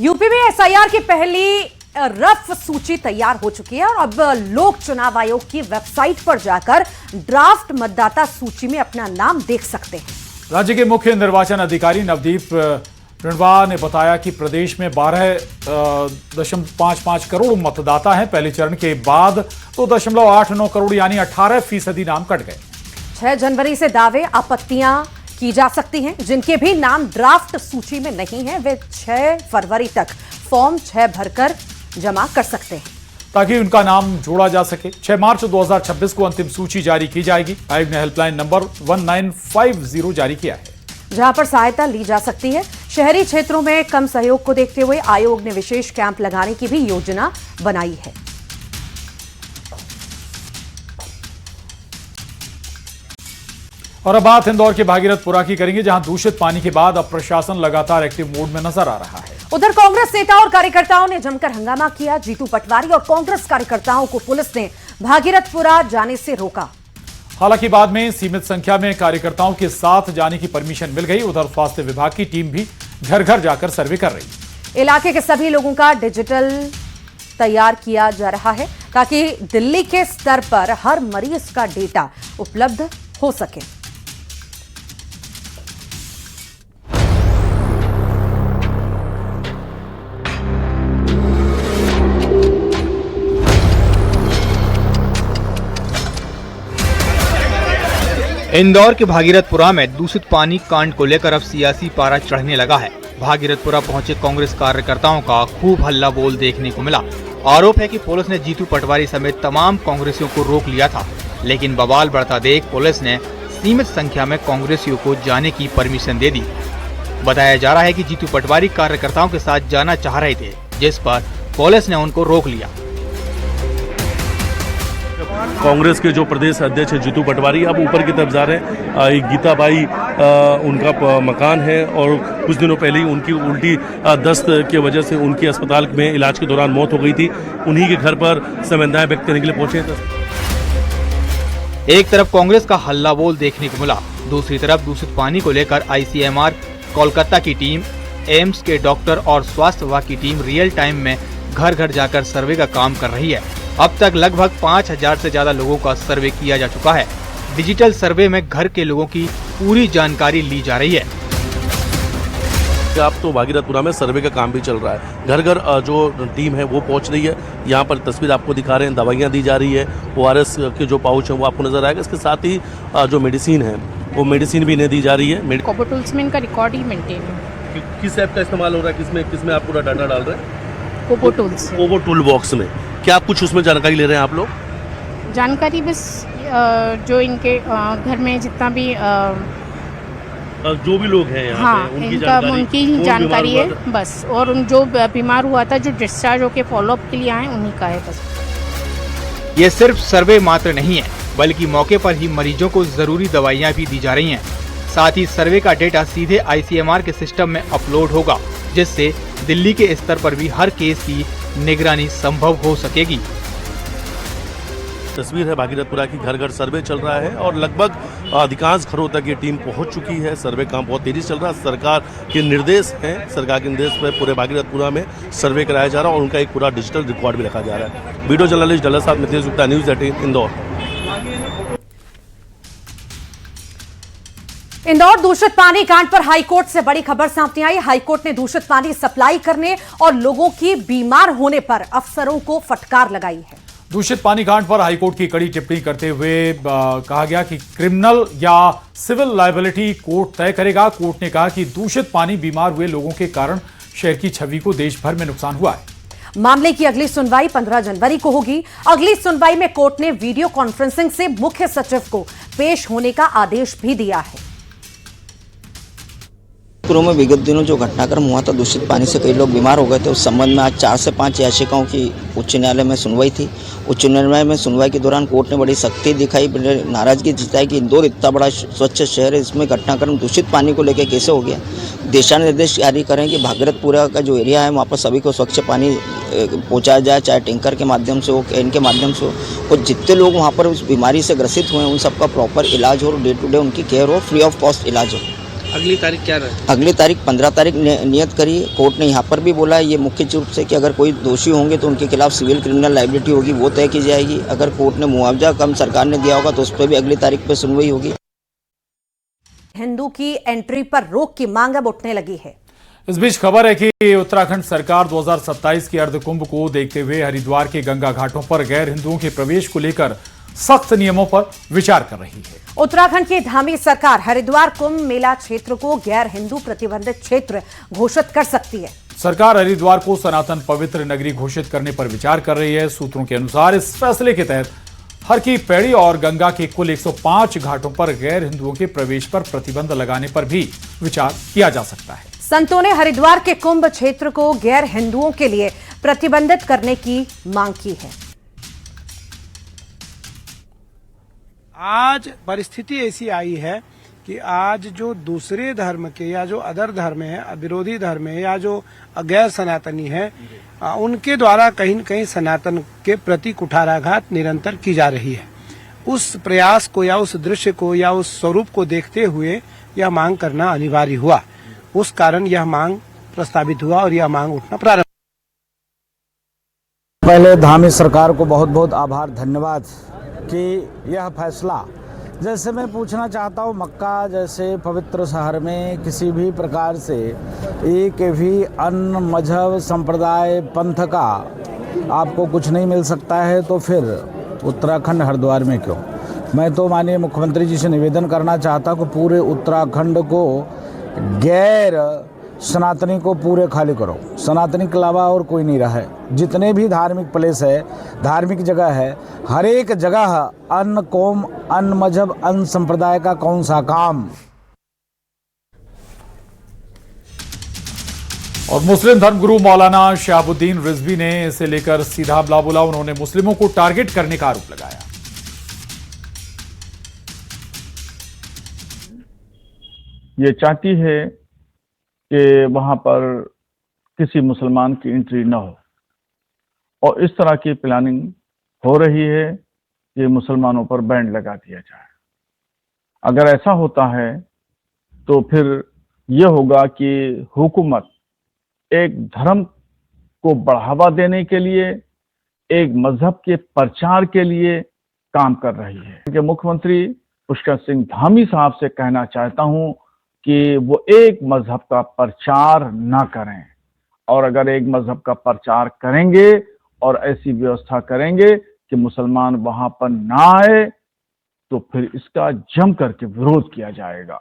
UP में SIR की पहली रफ सूची तैयार हो चुकी है और अब लोग चुनाव आयोग की वेबसाइट पर जाकर ड्राफ्ट मतदाता सूची में अपना नाम देख सकते हैं। राज्य के मुख्य निर्वाचन अधिकारी नवदीप रणवा ने बताया कि प्रदेश में 12.55 करोड़ मतदाता हैं। पहले चरण के बाद 2.89 करोड़ यानी 18% नाम कट गए। 6 जनवरी से दावे आपत्तियां की जा सकती हैं। जिनके भी नाम ड्राफ्ट सूची में नहीं है वे 6 फरवरी तक फॉर्म 6 भरकर जमा कर सकते हैं ताकि उनका नाम जोड़ा जा सके। 6 मार्च 2026 को अंतिम सूची जारी की जाएगी। आयोग ने हेल्पलाइन नंबर 1950 जारी किया है, जहां पर सहायता ली जा सकती है। शहरी क्षेत्रों में कम सहयोग को देखते हुए आयोग ने विशेष कैंप लगाने की भी योजना बनाई है। और अब बात इंदौर के भागीरथपुरा की करेंगे, जहां दूषित पानी के बाद अब प्रशासन लगातार एक्टिव मोड में नजर आ रहा है। उधर कांग्रेस नेता और कार्यकर्ताओं ने जमकर हंगामा किया। जीतू पटवारी और कांग्रेस कार्यकर्ताओं को पुलिस ने भागीरथपुरा जाने से रोका। हालांकि बाद में सीमित संख्या में कार्यकर्ताओं के साथ जाने की परमिशन मिल गई। उधर स्वास्थ्य विभाग की टीम भी घर घर जाकर सर्वे कर रही है। इलाके के सभी लोगों का डिजिटल तैयार किया जा रहा है ताकि दिल्ली के स्तर पर हर मरीज का डेटा उपलब्ध हो सके। इंदौर के भागीरथपुरा में दूषित पानी कांड को लेकर अब सियासी पारा चढ़ने लगा है। भागीरथपुरा पहुंचे कांग्रेस कार्यकर्ताओं का खूब हल्ला बोल देखने को मिला। आरोप है कि पुलिस ने जीतू पटवारी समेत तमाम कांग्रेसियों को रोक लिया था, लेकिन बवाल बढ़ता देख पुलिस ने सीमित संख्या में कांग्रेसियों को जाने की परमिशन दे दी। बताया जा रहा है कि जीतू पटवारी कार्यकर्ताओं के साथ जाना चाह रहे थे, जिस पर पुलिस ने उनको रोक लिया। कांग्रेस के जो प्रदेश अध्यक्ष जीतू पटवारी अब ऊपर की तरफ जा रहे हैं। एक गीताबाई उनका मकान है और कुछ दिनों पहले ही उनकी उल्टी दस्त की वजह से उनकी अस्पताल में इलाज के दौरान मौत हो गई थी। उन्हीं के घर पर संवेदनाएं व्यक्त करने के लिए पहुंचे। एक तरफ कांग्रेस का हल्ला बोल देखने को मिला, दूसरी तरफ दूषित पानी को लेकर आईसीएमआर कोलकाता की टीम, एम्स के डॉक्टर और स्वास्थ्य विभाग की टीम रियल टाइम में घर घर जाकर सर्वे का काम कर रही है। अब तक लगभग 5000 से ज्यादा लोगों का सर्वे किया जा चुका है। डिजिटल सर्वे में घर के लोगों की पूरी जानकारी ली जा रही है। अब तो भागीरथपुरा में सर्वे का काम भी चल रहा है। घर घर जो टीम है वो पहुंच रही है। यहाँ पर तस्वीर आपको दिखा रहे हैं, दवाइयाँ दी जा रही है। ORS के जो पाउच है वो आपको नजर आएगा। इसके साथ ही जो मेडिसिन है वो मेडिसिन भी इन्हें दी जा रही है। कोबोटूल्स में इनका रिकॉर्ड ही मेंटेन है। किस ऐप का इस्तेमाल हो रहा है, किसमें आप पूरा डाटा डाल रहे हैं? कोबोटूल बॉक्स में क्या कुछ उसमें जानकारी ले रहे हैं आप लोग? जानकारी बस जो इनके घर में जितना भी जो भी लोग हैं यहाँ हाँ, पे उनकी जानकारी है बस। और उन जो बीमार हुआ था, जो डिस्चार्ज होके फॉलोअप के लिए आए, उन्हीं का है बस। ये सिर्फ सर्वे मात्र नहीं है, बल्कि मौके पर ही मरीजों को जरूरी दवाइयाँ भी दी जा रही हैं। साथ ही सर्वे का डेटा सीधे आईसीएमआर के सिस्टम में अपलोड होगा, जिससे दिल्ली के स्तर पर भी हर केस की निगरानी संभव हो सकेगी। तस्वीर है भागीरथपुरा की। घर घर सर्वे चल रहा है और लगभग अधिकांश घरों तक ये टीम पहुंच चुकी है। सर्वे काम बहुत तेजी से चल रहा है। सरकार के निर्देश हैं, सरकार के निर्देश पर पूरे भागीरथपुरा में सर्वे कराया जा रहा है और उनका एक पूरा डिजिटल रिकॉर्ड भी रखा जा रहा है। वीडियो जर्नलिस्ट डल्ला साहब, मितेश गुप्ता, न्यूज़ 18 इंदौर। इंदौर दूषित पानी कांड पर हाईकोर्ट से बड़ी खबर सामने आई। हाईकोर्ट ने दूषित पानी सप्लाई करने और लोगों की बीमार होने पर अफसरों को फटकार लगाई है। दूषित पानी कांड पर हाईकोर्ट की कड़ी टिप्पणी करते हुए कहा गया कि क्रिमिनल या सिविल लायबिलिटी कोर्ट तय करेगा। कोर्ट ने कहा कि दूषित पानी बीमार हुए लोगों के कारण शहर की छवि को देश भर में नुकसान हुआ है। मामले की अगली सुनवाई 15 जनवरी को होगी। अगली सुनवाई में कोर्ट ने वीडियो कॉन्फ्रेंसिंग से मुख्य सचिव को पेश होने का आदेश भी दिया है। पूर्व में विगत दिनों जो घटनाक्रम हुआ था, दूषित पानी से कई लोग बीमार हो गए थे, उस संबंध में आज 4 से 5 याचिकाओं की उच्च न्यायालय में सुनवाई थी। उच्च न्यायालय में सुनवाई के दौरान कोर्ट ने बड़ी सख्ती दिखाई, नाराजगी जताई कि इंदौर इतना बड़ा स्वच्छ शहर है, इसमें घटनाक्रम दूषित पानी को लेकर कैसे हो गया। दिशा निर्देश जारी करें कि भागीरथपुरा का जो एरिया है वहाँ पर सभी को स्वच्छ पानी पहुँचाया जाए, चाहे टैंकर के माध्यम से हो, कैन के माध्यम से हो, और जितने लोग वहाँ पर उस बीमारी से ग्रसित हुए हैं उन सबका प्रॉपर इलाज हो, डे टू डे उनकी केयर हो, फ्री ऑफ कॉस्ट इलाज हो। अगली तारीख क्या रहे? अगली तारीख 15 तारीख नियत करी है। कोर्ट ने यहाँ पर भी बोला है ये मुख्य रूप से कि अगर कोई दोषी होंगे तो उनके खिलाफ सिविल क्रिमिनल लायबिलिटी होगी, वो तय की जाएगी। अगर कोर्ट ने मुआवजा कम सरकार ने दिया होगा तो उस पर भी अगली तारीख पर सुनवाई होगी। हिंदू की एंट्री पर रोक की मांग अब उठने लगी है। इस बीच खबर है कि उत्तराखंड सरकार 2027 के अर्धकुंभ को देखते हुए हरिद्वार के गंगा घाटों पर गैर हिंदुओं के प्रवेश को लेकर सख्त नियमों पर विचार कर रही है। उत्तराखंड की धामी सरकार हरिद्वार कुंभ मेला क्षेत्र को गैर हिंदू प्रतिबंधित क्षेत्र घोषित कर सकती है। सरकार हरिद्वार को सनातन पवित्र नगरी घोषित करने पर विचार कर रही है। सूत्रों के अनुसार इस फैसले के तहत हर की पैड़ी और गंगा के कुल 105 घाटों पर गैर हिंदुओं के प्रवेश पर प्रतिबंध लगाने पर भी विचार किया जा सकता है। संतों ने हरिद्वार के कुंभ क्षेत्र को गैर हिंदुओं के लिए प्रतिबंधित करने की मांग की है। आज परिस्थिति ऐसी आई है कि आज जो दूसरे धर्म के या जो अदर धर्म है, विरोधी धर्म है या जो गैर सनातनी है, उनके द्वारा कहीं न कहीं सनातन के प्रति कुठाराघात निरंतर की जा रही है। उस प्रयास को या उस दृश्य को या उस स्वरूप को देखते हुए यह मांग करना अनिवार्य हुआ। उस कारण यह मांग प्रस्तावित हुआ और यह मांग उठना प्रारंभ। पहले धामी सरकार को बहुत बहुत आभार, धन्यवाद कि यह फैसला, जैसे मैं पूछना चाहता हूँ, मक्का जैसे पवित्र शहर में किसी भी प्रकार से एक भी अन्य मजहब संप्रदाय पंथ का आपको कुछ नहीं मिल सकता है, तो फिर उत्तराखंड हरिद्वार में क्यों? मैं तो माननीय मुख्यमंत्री जी से निवेदन करना चाहता हूँ कि पूरे उत्तराखंड को गैर सनातनी को पूरे खाली करो। सनातनी के अलावा और कोई नहीं रहा है। जितने भी धार्मिक प्लेस है, धार्मिक जगह है, हर एक जगह अन्य कौम, अन्य मजहब, अन्य संप्रदाय का कौन सा काम। और मुस्लिम धर्मगुरु मौलाना शहाबुद्दीन रिजवी ने इसे लेकर सीधा हमला बोला। उन्होंने मुस्लिमों को टारगेट करने का आरोप लगाया। ये चाहती है कि वहां पर किसी मुसलमान की एंट्री न हो, और इस तरह की प्लानिंग हो रही है कि मुसलमानों पर बैन लगा दिया जाए। अगर ऐसा होता है तो फिर यह होगा कि हुकूमत एक धर्म को बढ़ावा देने के लिए, एक मजहब के प्रचार के लिए काम कर रही है। कि मुख्यमंत्री पुष्कर सिंह धामी साहब से कहना चाहता हूं कि वो एक मजहब का प्रचार ना करें, और अगर एक मजहब का प्रचार करेंगे और ऐसी व्यवस्था करेंगे कि मुसलमान वहां पर ना आए, तो फिर इसका जम करके विरोध किया जाएगा।